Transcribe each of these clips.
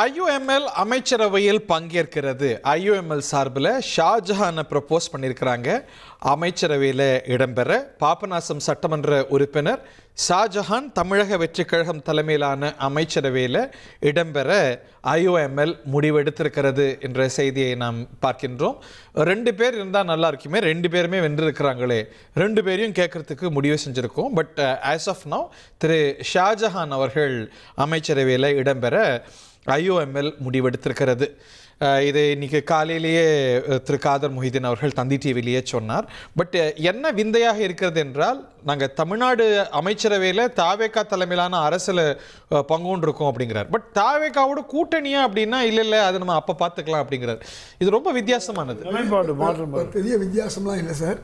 IUML அமைச்சரவையில் பங்கேற்கிறது. IUML சார்பில் ஷாஜஹானை ப்ரப்போஸ் பண்ணியிருக்கிறாங்க. அமைச்சரவையில் இடம்பெற பாபநாசம் சட்டமன்ற உறுப்பினர் ஷாஜஹான் தமிழக வெற்றி கழகம் தலைமையிலான அமைச்சரவையில் இடம்பெற ஐயுஎம்எல் முடிவெடுத்திருக்கிறது என்ற செய்தியை நாம் பார்க்கின்றோம். 2 பேர் இருந்தால் நல்லா இருக்குமே, 2 பேருமே வென்றிருக்கிறாங்களே, 2 பேரையும் கேட்கறதுக்கு முடிவு செஞ்சுருக்கோம். பட் ஆஸ் ஆஃப் நவ் திரு ஷாஜஹான் அவர்கள் அமைச்சரவையில் இடம்பெற ஐயுஎம்எல் முடிவெடுத்திருக்கிறது. இதை இன்னைக்கு காலையிலேயே திரு காதர் மொஹிதீன் அவர்கள் தந்தி டிவிலேயே சொன்னார். பட் என்ன விந்தையாக இருக்கிறது என்றால், நாங்கள் தமிழ்நாடு அமைச்சரவையில் தாவேகா தலைமையிலான அரசில் பங்கொண்டிருக்கோம் அப்படிங்கிறார். பட் தாவேகாவோட கூட்டணியா அப்படின்னா இல்லை அதை நம்ம அப்போ பார்த்துக்கலாம் அப்படிங்கிறார். இது ரொம்ப வித்தியாசமானது. பெரிய வித்தியாசம்லாம் இல்லை சார்.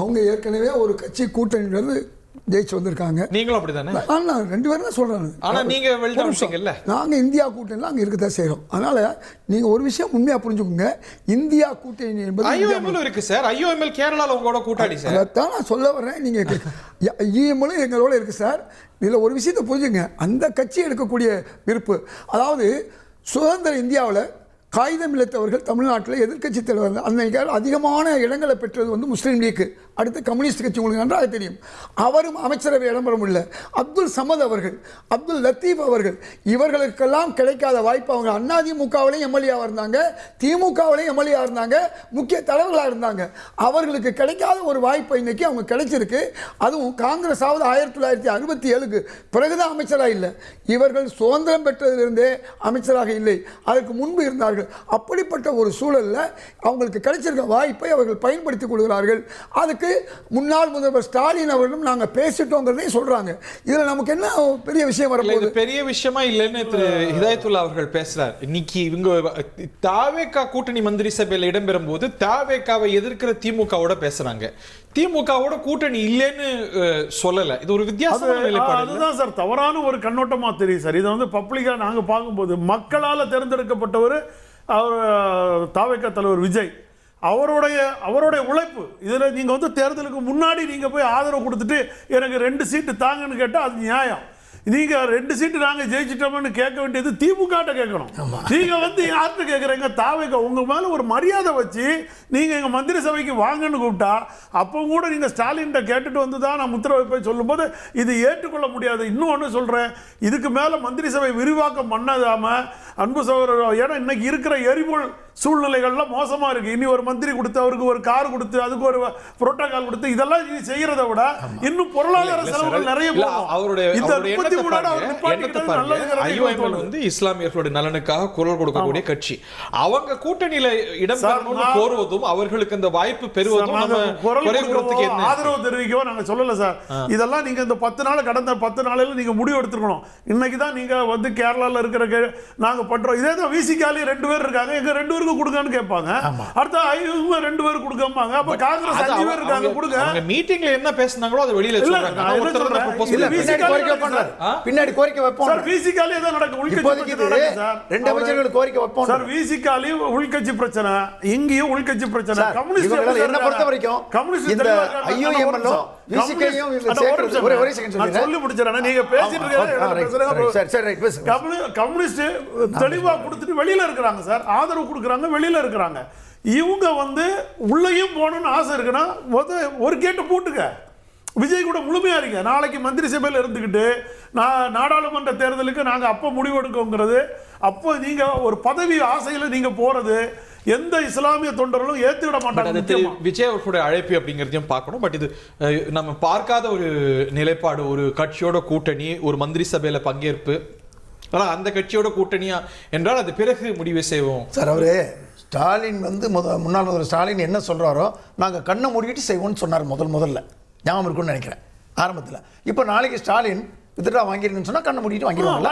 அவங்க ஏற்கனவே ஒரு கட்சி கூட்டணின்றது ஜெயிச்சு வந்திருக்காங்க. நீங்களும் அப்படிதானே? நான் 2 பேரும் தான் சொல்றேன். ஆனா நீங்க வெளியிட்டீங்கல்ல, நாங்க இந்தியா கூட்டணில அங்க இருக்கதான் செய்யறோம். அதனால நீங்க ஒரு விஷயம் உண்மையா புரிஞ்சுக்கோங்க, இந்தியா கூட்டணி என்பது ஐயுஎம்எல் இருக்கு சார். ஐயுஎம்எல் கேரளால உங்களோட கூட்டாளி சார். அதான் நான் சொல்ல வர்றேன். நீங்க ஐயுஎம்எல் எங்களோட இருக்கு சார். இதுல ஒரு விஷயத்தை புரிஞ்சுங்க, அந்த கட்சி எடுக்கக்கூடிய விருப்பு, அதாவது சுதந்திர இந்தியாவில் காகிதம் இழைத்தவர்கள் தமிழ்நாட்டில் எதிர்கட்சி தலைவர் அந்த அதிகமான இடங்களை பெற்றது வந்து முஸ்லீம் லீக், அடுத்து கம்யூனிஸ்ட் கட்சி, உங்களுக்கு நன்றாக தெரியும். அவரும் அமைச்சரவை இடம்பெற முடியல. அப்துல் சமத் அவர்கள், அப்துல் லத்தீப் அவர்கள், இவர்களுக்கெல்லாம் கிடைக்காத வாய்ப்பு. அவங்க அதிமுகவிலையும் எம்எல்ஏவாக இருந்தாங்க, திமுகவிலையும் எம்எல்ஏவாக இருந்தாங்க, முக்கிய தலைவர்களாக இருந்தாங்க. அவர்களுக்கு கிடைக்காத ஒரு வாய்ப்பை இன்னைக்கு அவங்க கிடைச்சிருக்கு. அதுவும் காங்கிரஸாவது 1967க்கு பிறகுதான் அமைச்சராக இல்லை. இவர்கள் சுதந்திரம் பெற்றதிலிருந்தே அமைச்சராக இல்லை, அதற்கு முன்பு இருந்தார்கள். அப்படிப்பட்ட ஒரு சூழலில் அவங்களுக்கு கிடைச்சிருக்க வாய்ப்பை அவர்கள் பயன்படுத்திக் கொள்கிறார்கள். அதுக்கு முன்னாள் முதல்வர் ஸ்டாலின் அவர்களும் நாங்கள் பேசிட்டோங்கிறதையும் சொல்றாங்க. இதில் நமக்கு என்ன பெரிய விஷயம் வரப்போகுது? பெரிய விஷயமா இல்லைன்னு திரு ஹிதாயத்துல்லா அவர்கள் பேசுறார். இன்னைக்கு இவங்க தாவேகா கூட்டணி மந்திரி சபையில் இடம்பெறும் போது தாவேகாவை எதிர்க்கிற திமுகவோட பேசுறாங்க. திமுகவோட கூட்டணி இல்லைன்னு சொல்லல. இது ஒரு வித்தியாசமான நிலைப்பாடு. அதுதான் சார் தவறான ஒரு கண்ணோட்டமா தெரியும் சார். இதை வந்து பப்ளிக்கா நாங்க பார்க்கும்போது மக்களால் தேர்ந்தெடுக்கப்பட்டவர் அவர் தாவேகா தலைவர் விஜய், அவருடைய உழைப்பு. இதில் நீங்கள் வந்து தேர்தலுக்கு முன்னாடி நீங்கள் போய் ஆதரவு கொடுத்துட்டு எனக்கு 2 சீட்டு தாங்கன்னு கேட்டால் அது நியாயம். நீங்கள் 2 சீட்டு நாங்கள் ஜெயிச்சிட்டோம்னு கேட்க வேண்டியது திமுகட்ட கேட்கணும். நீங்கள் வந்து யார்கிட்ட கேட்குறீங்க? தாவேகா உங்கள் மேலே ஒரு மரியாதை வச்சு நீங்கள் எங்கள் மந்திரி சபைக்கு வாங்கன்னு கூப்பிட்டா அப்போ கூட நீங்கள் ஸ்டாலின்கிட்ட கேட்டுட்டு வந்து தான் நான் முத்திரை வைப்பேன் சொல்லும்போது இது ஏற்றுக்கொள்ள முடியாது. இன்னொன்று சொல்கிறேன், இதுக்கு மேலே மந்திரி சபை விரிவாக்கம் பண்ணாமல் அன்பு சகோதரர், ஏன்னா இன்னைக்கு இருக்கிற எரிபொருள் சூழ்நிலைகள்லாம் மோசமாக இருக்குது. இனி ஒரு மந்திரி கொடுத்து அவருக்கு ஒரு கார் கொடுத்து அதுக்கு ஒரு புரோட்டோகால் கொடுத்து இதெல்லாம் இனி செய்கிறத விட இன்னும் பொருளாதார செலவுகள் நிறைய இஸ்லாமியர்களுடைய நலனுக்காக குரல் கொடுக்கக்கூடிய கட்சி. அவங்க கூட்டணியில இடம் கோருவதும் அவர்களுக்கு இந்த வாய்ப்பு பெறுவதும் ஆதரவு தெரிவிக்கவோ நாங்க சொல்லல சார். இதெல்லாம் நீங்க இந்த 10 நாள் கடந்த 10 நாளில் நீங்க முடிவு எடுத்துக்கணும். இன்னைக்கு தான் நீங்க வந்து கேரளால இருக்கிற நாங்க பண்றோம். இதே தான் விசிகாலி 2 பேர் இருக்காங்க, எங்க 2 பேருக்கு கொடுங்கன்னு கேட்பாங்க. அடுத்த 2 பேர் கொடுக்கப்பாங்க. அப்ப காங்கிரஸ் 5 பேர் இருக்காங்க, கொடுங்க. அவங்க மீட்டிங்ல என்ன பேசுனாங்களோ அதை வெளியில சொல்றாங்க. பின்னாடி கோரிக்கை வைப்போம் சார். விசிகாலி தான் நடக்கும். உள்கட்சி சார் 2 அமைச்சர்கள் கோரிக்கை வைப்போம் சார். விசிகாலி உள்கட்சி பிரச்சனை, இங்கேயும் உள்கட்சி பிரச்சனை. கம்யூனிஸ்ட் என்ன பொறுத்த வரைக்கும் கம்யூனிஸ்ட் இந்த ஐயுஎம்எல் விசிகையும் ஒரே செகண்ட் நான் சொல்லி முடிச்சறேன். நீங்க பேசிட்டு இருக்கீங்க. கம்யூனிஸ்ட் தெளிவா கொடுத்துட்டு வெளியில இருக்காங்க சார், ஆதரவு கொடுக்கறாங்க, வெளியில இருக்காங்க. இவங்க வந்து உள்ளேயும் போகணும்னு ஆசை இருக்குன்னா ஒரு கேட்டு போட்டுக்க. விஜய் கூட முழுமையா இருங்க. நாளைக்கு மந்திரி சபையில் இருந்துக்கிட்டு நாடாளுமன்ற தேர்தலுக்கு நாங்கள் அப்போ முடிவெடுக்கோங்கிறது, அப்போ நீங்க ஒரு பதவி ஆசையில் நீங்க போறது எந்த இஸ்லாமிய தொண்டர்களும் ஏற்றுவிட மாட்டாங்க. விஜய் அவர்களுடைய அழைப்பு அப்படிங்கிறதையும் பார்க்கணும். பட் இது நம்ம பார்க்காத ஒரு நிலைப்பாடு. ஒரு கட்சியோட கூட்டணி, ஒரு மந்திரி சபையில பங்கேற்பு, ஆனால் அந்த கட்சியோட கூட்டணியா என்றால் அது பிறகு முடிவு செய்வோம் சார். அவரு ஸ்டாலின் வந்து முன்னாள் முதல்வர் ஸ்டாலின் என்ன சொல்றாரோ நாங்கள் கண்ணை மூடிட்டு செய்வோம்னு சொன்னார் முதல்ல. ஞாபகம் இருக்குன்னு நினைக்கிறேன் ஆரம்பத்தில். இப்போ நாளைக்கு ஸ்டாலின் வித்ட்ரா வாங்கிருக்குன்னு சொன்னா கண்ணை மூடிட்டு வாங்கிடுவாங்க.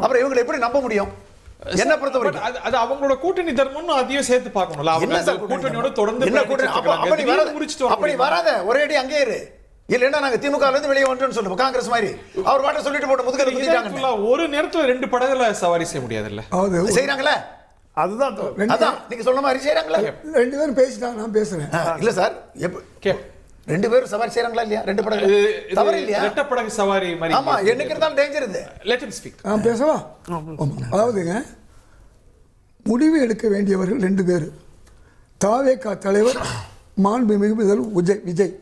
அப்புறம் இவங்களை எப்படி நம்ப முடியும்? என்ன பொறுத்த வரைக்கும் அது அவங்களோட கூட்டணி தர்மம்னு அதையும் சேர்த்து பார்க்கணும்ல. அவங்க கூட்டணியோட தொடர்ந்து என்ன கூட்டணி அப்படி வராத ஒரே அடி அங்கே இரு. இல்லைன்னா நாங்க திமுக இருந்து வெளியே வந்துட்டோம்னு சொல்லுவோம். காங்கிரஸ் மாதிரி அவர் வாட்ட சொல்லிட்டு போட்டு முதுகல குத்திட்டாங்க. ஒரு நேரத்துல 2 படகுல சவாரி செய்ய முடியாதுல்ல. செய்யறாங்களே, அதுதான் நீங்க சொன்ன மாதிரி செய்யறாங்களே. 2 பேரும் பேசிட்டாங்க, நான் பேசுறேன். இல்ல சார், 2 பேரும் சவாரி செய்யறாங்களா இல்லையா? 2 படகு தவறு இல்லையா? ரெட்ட படகு சவாரி மாதிரி. ஆமா, என்னைக்கு இருந்தாலும் டேஞ்சர் இது. Let him speak. நான் பேசவா? அதாவதுங்க, முடிவு எடுக்க வேண்டியவர்கள் 2 பேர். தாவேகா தலைவர் மாண்புமிகு விஜய்,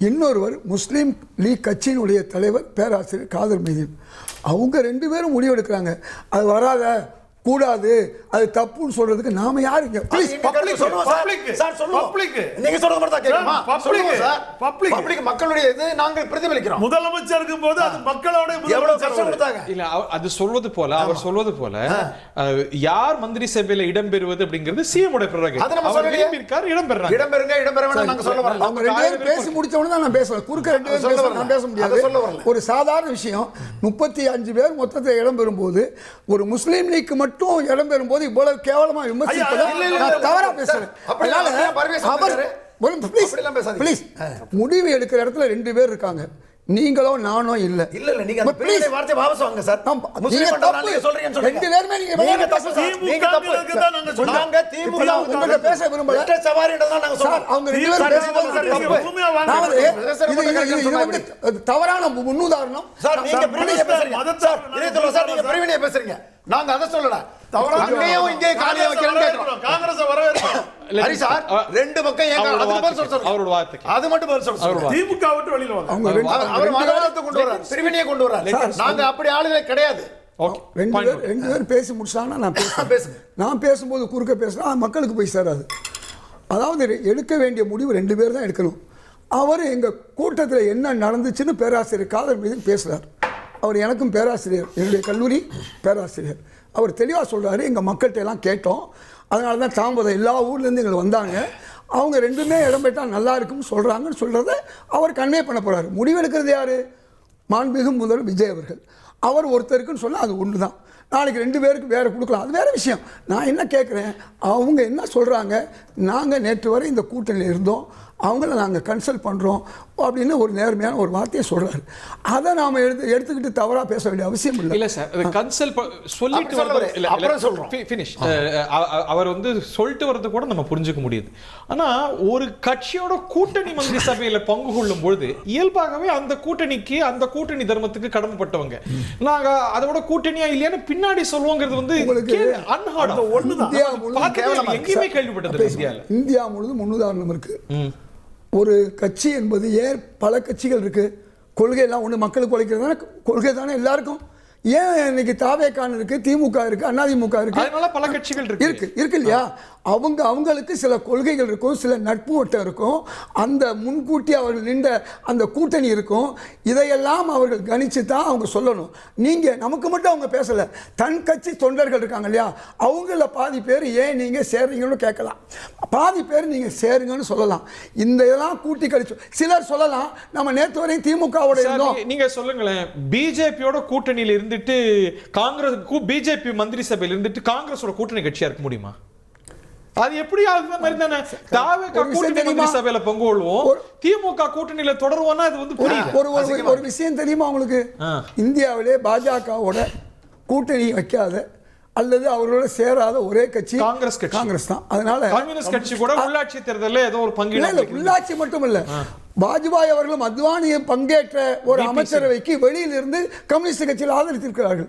இன்னொருவர் முஸ்லீம் லீக் கட்சியினுடைய தலைவர் பேராசிரியர் காதர் மைதீன். அவங்க 2 பேரும் முடிவு எடுக்கிறாங்க. அது வராத கூடாது, அது தப்புன்னு சொல்றதுக்கு நாம யாருங்க? பப்ளிக் நீங்க சொல்றது மட்டும் தான் கேக்குமா? பப்ளிக் மக்களுடைய இது நாங்கள் பிரதிபலிக்கிறோம். முதலமைச்சர் இருக்கும்போது அது மக்களோட எவ்வளவு கஷ்டம் கொடுத்தாங்க. இல்ல அது சொல்வது போல அவர் சொல்வது போல யார் மந்திரி சபையில இடம்பெறுவது அப்படிங்கிறது சிஎம் உடைய பிரரோகேட்டிவ். அது நம்ம அவர் இருக்கார், இடம்பெறாங்க. இடம்பெற வேண்டாம் நாங்க சொல்ல வரல. அவங்க 2 பேரும் பேசி முடிச்ச உடனே தான் நான் பேசுறேன். குறுக்க 2 பேரும் பேச நான் பேச முடியாது. ஒரு சாதாரண விஷயம், 35 பேர் மொத்தத்தில் இடம்பெறும்போது ஒரு முஸ்லீம் லீக் மட்டும் இடம்பெறும் போது இவ்வளவு கேவலமா விமர்சிப்பதை நான் தவறா பேசுறேன். முடிவு எடுக்கிற இடத்துல 2 பேர் இருக்காங்க, நீங்களோ நானோ இல்ல. நீங்க அந்த பிரிவினை வார்த்தை வாபஸ் வாங்க சார். முஸ்லிம் பண்றதால நீங்க சொல்றீங்கன்னு சொல்றீங்க. 2 பேருமே நீங்க தப்பு சார். நீங்க தப்பு. நாங்க திமுக உங்ககிட்ட பேச விரும்பல. வெட்ட சவாரின்றத நாங்க சொல்றோம். அவங்க 2 பேரும் பேசுறது தப்பு. இது தவறான முன்னுதாரணம் சார். நீங்க பிரிவினை பேசுறீங்க சார். இதே சார் நீங்க பிரிவினை பேசுறீங்க. நாங்க அத சொல்லல. அங்கேயும் இங்கே காலியா வைக்கிறேன்னு கேக்குறோம். காங்கிரஸ் வரவேற்கிறோம். ஹரி சார் 2 பக்கம் ஏங்க அது பதில் சொல்லுங்க. அவரோட வார்த்தைக்கு அது மட்டும் பதில் சொல்லுங்க. திமுக விட்டு வெளியில வாங்க. அவர் மதவாதத்தை கொண்டு வரார், பிரிவினையை கொண்டு வரார். நாங்க அப்படி ஆளுகளே கிடையாது. ஓகே, 2 பேர் பேசி முடிச்சாங்கன்னா நான் பேசுங்க. நான் பேசும்போது குறுக்க பேசினா மக்களுக்கு போய் சேராது. அதாவது எடுக்க வேண்டிய முடிவு 2 பேர் தான் எடுக்கணும். அவர் எங்கள் கூட்டத்தில் என்ன நடந்துச்சுன்னு பேராசிரியர் காதர் மீது பேசுகிறார். அவர் எனக்கும் பேராசிரியர், என்னுடைய கல்லூரி பேராசிரியர். அவர் தெளிவாக சொல்கிறாரு, எங்கள் மக்கள்கிட்ட எல்லாம் கேட்டோம், அதனால தான் தாமதம், எல்லா ஊர்லேருந்து எங்களுக்கு வந்தாங்க, அவங்க 2மே இடம் பெற்றால் நல்லா இருக்குன்னு சொல்கிறாங்கன்னு சொல்கிறத அவர் கன்வே பண்ண போகிறாரு. முடிவெடுக்கிறது யார்? மாண்புமிகு முதல்வர் விஜய் அவர்கள். அவர் ஒருத்தருக்குன்னு சொன்னால் அது ஒன்று தான். நாளைக்கு 2 பேருக்கு வேறு கொடுக்கலாம், அது வேறு விஷயம். நான் என்ன கேட்குறேன், அவங்க என்ன சொல்கிறாங்க, நாங்கள் நேற்று வரை இந்த கூட்டணியில் இருந்தோம், அவங்கள நாங்கள் கன்சல்ட் பண்ணுறோம் அப்படின்னு ஒரு நேர்மையான ஒரு வார்த்தையை சொல்கிறாரு. அதை நாம் எடுத்துக்கிட்டு தவறாக பேச வேண்டிய அவசியம் இல்லை. இல்லை சார், கன்சல்ட் சொல்லிட்டு அவர் வந்து சொல்லிட்டு வரது கூட நம்ம புரிஞ்சுக்க முடியுது. ஆனால் ஒரு கட்சியோட கூட்டணி மந்திரி சபையில் பங்கு கொள்ளும் பொழுது இயல்பாகவே அந்த கூட்டணிக்கு, அந்த கூட்டணி தர்மத்துக்கு கடமைப்பட்டவங்க. நாங்கள் அதோட கூட்டணியா இல்லையான்னு பின்னாடி சொல்லுவோங்கிறது வந்து எங்கேயுமே கேள்விப்பட்டது. இந்தியா முழுவதும் முன்னுதாரணம் இருக்கு. ஒரு கட்சி என்பது ஏன் பல கட்சிகள் இருக்கு, கொள்கையெல்லாம் ஒன்று மக்களுக்கு உழைக்கிறது தானே கொள்கை தானே எல்லாருக்கும். ஏன் இன்னைக்கு தாவேகான் இருக்கு, திமுக இருக்கு, அதிமுக இருக்கு, அதனால பல கட்சிகள் இருக்கு இல்லையா? அவங்களுக்கு சில கொள்கைகள் இருக்கும், சில நட்பு வட்டம் இருக்கும், அந்த முன்கூட்டி அவர்கள் நின்ற அந்த கூட்டணி இருக்கும். இதையெல்லாம் அவர்கள் கணிச்சு தான் அவங்க சொல்லணும். நீங்கள் நமக்கு மட்டும் அவங்க பேசலை, தன் கட்சி தொண்டர்கள் இருக்காங்க இல்லையா, அவங்கள பாதி பேர் ஏன் நீங்கள் சேர்றீங்கன்னு கேட்கலாம், பாதி பேர் நீங்கள் சேருங்கன்னு சொல்லலாம். இந்த இதெல்லாம் கூட்டி கழிச்சு சிலர் சொல்லலாம், நம்ம நேற்று வரையும் திமுகவோட இருந்தோம். நீங்கள் சொல்லுங்களேன், பிஜேபியோட கூட்டணியில் இருந்துட்டு காங்கிரஸ், பிஜேபி மந்திரி சபையில் இருந்துட்டு காங்கிரஸோட கூட்டணி கட்சியா இருக்க முடியுமா? அது எப்படி? அந்த மாதிரி தானே கூட்டணி சபையில பங்கு கொள்வோம், திமுக கூட்டணியில தொடருவோம்னா அது வந்து ஒரு விஷயம் தெரியுமா உங்களுக்கு? இந்தியாவிலே பாஜகவோட கூட்டணி வைக்காத அல்லது அவர்களோட சேராத ஒரே கட்சி காங்கிரஸ் தான். அதனால கம்யூனிஸ்ட் கட்சி கூட உள்ளாட்சி தேர்தலில் ஏதோ ஒரு பங்கு, உள்ளாட்சி மட்டும் இல்ல, வாஜ்பாய் அவர்களும் அத்வானியை பங்கேற்ற ஒரு அமைச்சரவைக்கு வெளியிலிருந்து கம்யூனிஸ்ட் கட்சியில் ஆதரித்திருக்கிறார்கள்.